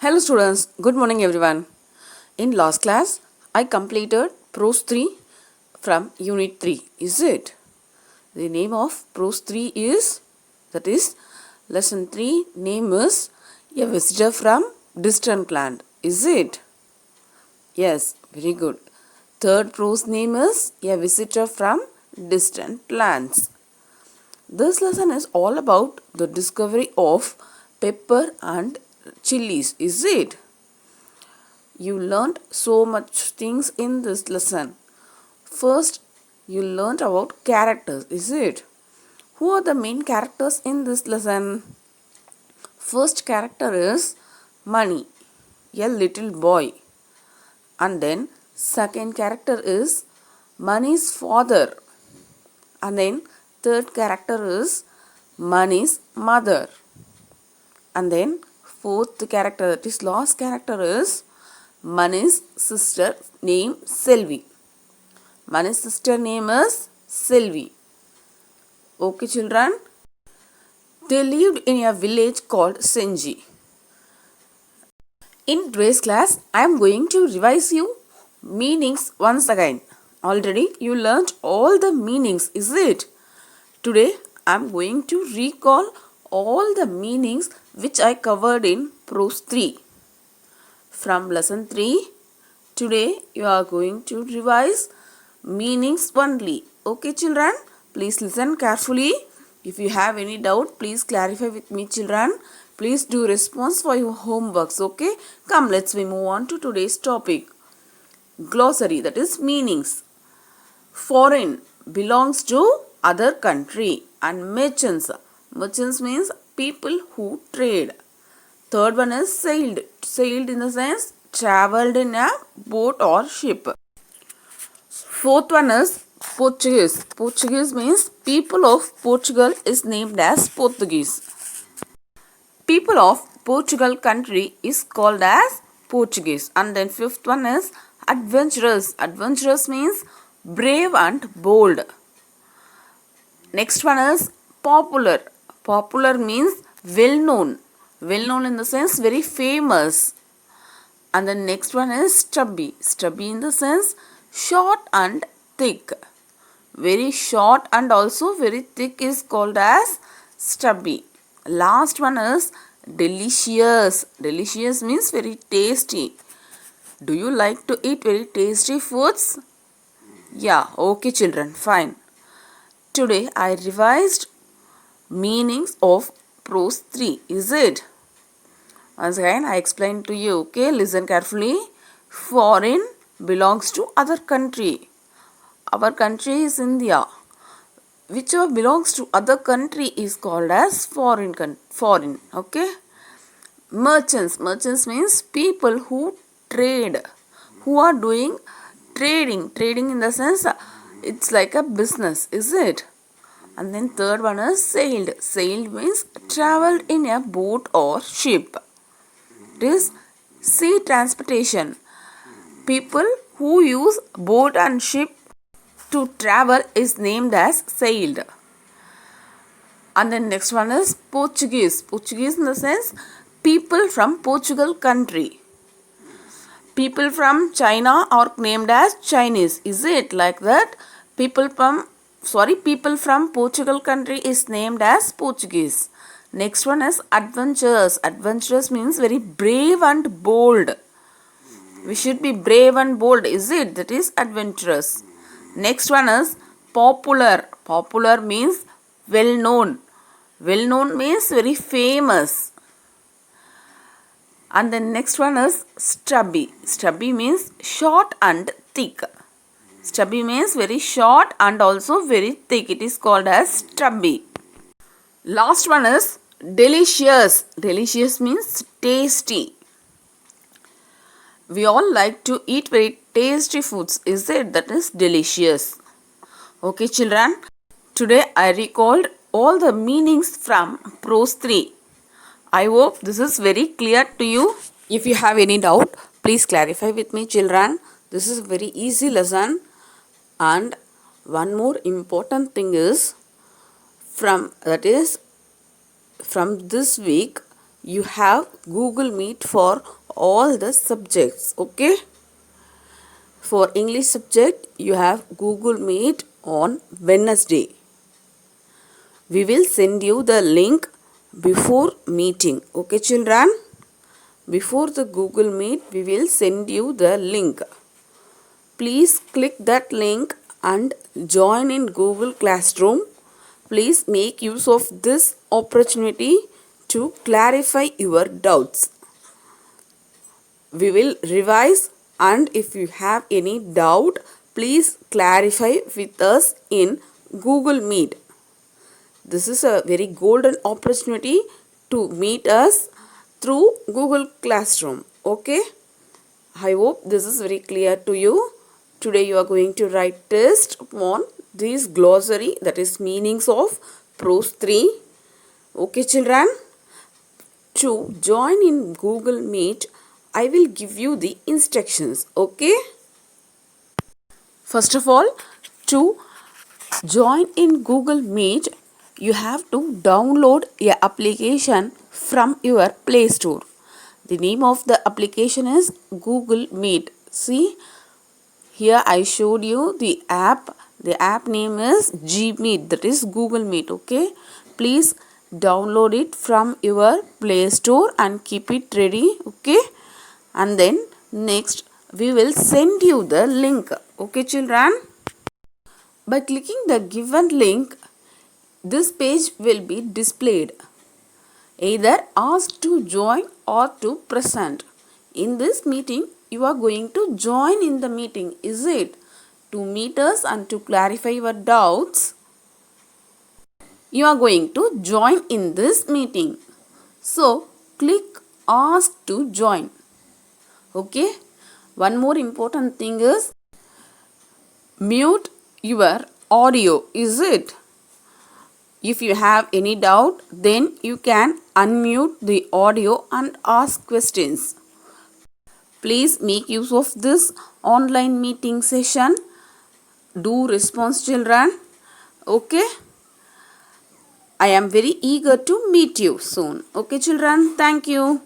Hello students, good morning everyone. In last class, I completed Prose 3 from Unit 3. Is it? The name of Prose 3 is, that is, Lesson 3 name is A Visitor from Distant Land. Is it? Yes, very good. Third prose name is A Visitor from Distant Lands. This lesson is all about the discovery of pepper and chilies. Is it? You learned so much things in this lesson. First, you learned about characters, is it? Who are the main characters in this lesson? First character is Mani, a little boy. And then second character is Mani's father. And then third character is Mani's mother. And then fourth character, that is last character is Mani's sister named Selvi. Mani's sister name is Selvi. Okay children. They lived in a village called Senji. In today's class, I am going to revise you meanings once again. Already you learnt all the meanings, is it? Today I am going to recall all the meanings which I covered in Prose 3. From lesson 3, today you are going to revise meanings only. Okay children, please listen carefully. If you have any doubt, please clarify with me children. Please do response for your homeworks. Okay, come let's move on to today's topic. Glossary, that is meanings. Foreign belongs to other country. And merchants, merchants means people who trade. Third one is sailed. Sailed in the sense traveled in a boat or ship. Fourth one is Portuguese. Portuguese means people of Portugal is named as Portuguese. People of Portugal country is called as Portuguese. And then fifth one is adventurous. Adventurous means brave and bold. Next one is popular. Popular means well known. Well known in the sense very famous. And the next one is stubby. Stubby in the sense short and thick. Very short and also very thick is called as stubby. Last one is delicious. Delicious means very tasty. Do you like to eat very tasty foods? Yeah, okay children, fine. Today I revised meanings of Prose 3. Is it? Once again I explained to you. Okay, listen carefully. Foreign belongs to other country. Our country is India. Whichever belongs to other country is called as foreign. Okay. Merchants. Merchants means people who trade. Who are doing trading. Trading in the sense it's like a business. Is it? And then third one is sailed. Sailed means traveled in a boat or ship. It is sea transportation. People who use boat and ship to travel is named as sailed. And then next one is Portuguese. Portuguese in the sense people from Portugal country. People from China are named as Chinese. Is it like that? People from Portugal country is named as Portuguese. Next one is adventurous. Adventurous means very brave and bold. We should be brave and bold. Is it? That is adventurous. Next one is popular. Popular means well known. Well known means very famous. And the next one is stubby. Stubby means short and thick. Stubby means very short and also very thick. It is called as stubby. Last one is delicious. Delicious means tasty. We all like to eat very tasty foods. Is it? That is delicious. Okay children. Today I recalled all the meanings from Prose 3. I hope this is very clear to you. If you have any doubt, please clarify with me children. This is a very easy lesson. And one more important thing is from this week you have Google Meet for all the subjects. Okay. For English subject, you have Google Meet on Wednesday. We will send you the link before meeting. Okay, children? Before the Google Meet, we will send you the link. Please click that link and join in Google Classroom. Please make use of this opportunity to clarify your doubts. We will revise, and if you have any doubt, please clarify with us in Google Meet. This is a very golden opportunity to meet us through Google Classroom. Okay? I hope this is very clear to you. Today you are going to write test on this glossary, that is meanings of prose 3. Okay, children? To join in Google Meet, I will give you the instructions. Okay? First of all, to join in Google Meet, you have to download a application from your Play Store. The name of the application is Google Meet. See, here I showed you the app. The app name is Gmeet, that is Google Meet. Okay, please download it from your Play Store and keep it ready. Okay, and then next we will send you the link. Okay, children? By clicking the given link, this page will be displayed. Either ask to join or to present. In this meeting, you are going to join in the meeting, is it? To meet us and to clarify your doubts, you are going to join in this meeting. So, click ask to join. Okay? One more important thing is mute your audio, is it? If you have any doubt, then you can unmute the audio and ask questions. Please make use of this online meeting session. Do response, children. Okay? I am very eager to meet you soon. Okay, children? Thank you.